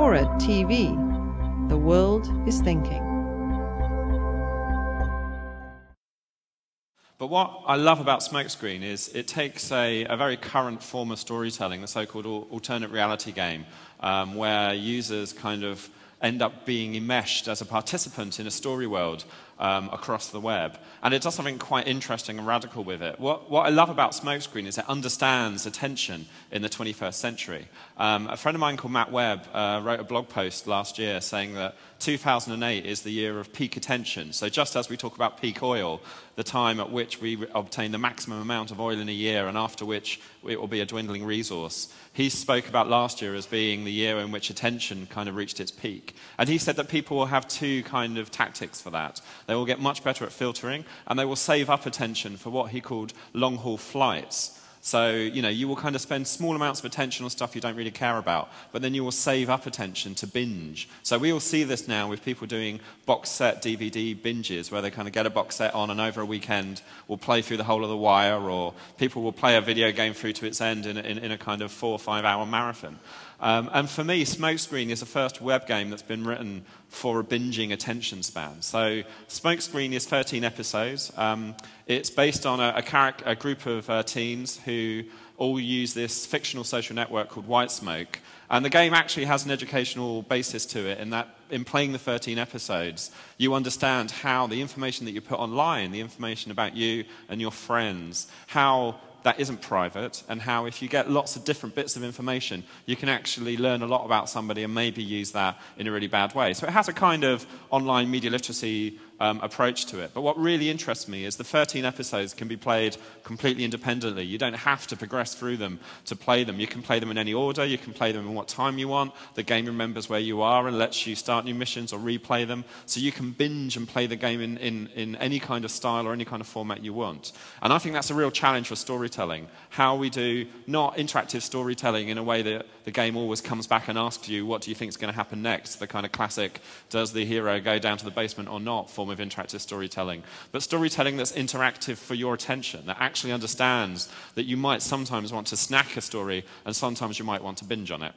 FORA.tv. The world is thinking. But what I love about Smokescreen is it takes a very current form of storytelling, the so-called alternate reality game, where users kind of end up being enmeshed as a participant in a story world across the web. And it does something quite interesting and radical with it. What I love about Smokescreen is it understands attention in the 21st century. A friend of mine called Matt Webb wrote a blog post last year saying that 2008 is the year of peak attention. So just as we talk about peak oil, the time at which we obtain the maximum amount of oil in a year and after which it will be a dwindling resource, he spoke about last year as being the year in which attention kind of reached its peak. And he said that people will have two kind of tactics for that. They will get much better at filtering, and they will save up attention for what he called long-haul flights. So, you will kind of spend small amounts of attention on stuff you don't really care about, but then you will save up attention to binge. So we all see this now with people doing box set DVD binges, where they kind of get a box set on and over a weekend will play through the whole of The Wire, or people will play a video game through to its end in a kind of 4 or 5 hour marathon. And for me, Smokescreen is the first web game that's been written for a binging attention span. So Smokescreen is 13 episodes. It's based on a group of teens who all use this fictional social network called White Smoke. And the game actually has an educational basis to it in that in playing the 13 episodes, you understand how the information that you put online, the information about you and your friends, how that isn't private, and how if you get lots of different bits of information, you can actually learn a lot about somebody and maybe use that in a really bad way. So it has a kind of online media literacy approach to it. But what really interests me is the 13 episodes can be played completely independently. You don't have to progress through them to play them. You can play them in any order. You can play them in what time you want. The game remembers where you are and lets you start new missions or replay them. So you can binge and play the game in any kind of style or any kind of format you want. And I think that's a real challenge for storytelling. How we do not interactive storytelling in a way that the game always comes back and asks you, what do you think is going to happen next? The kind of classic, does the hero go down to the basement or not form of interactive storytelling. But storytelling that's interactive for your attention, that actually understands that you might sometimes want to snack a story and sometimes you might want to binge on it.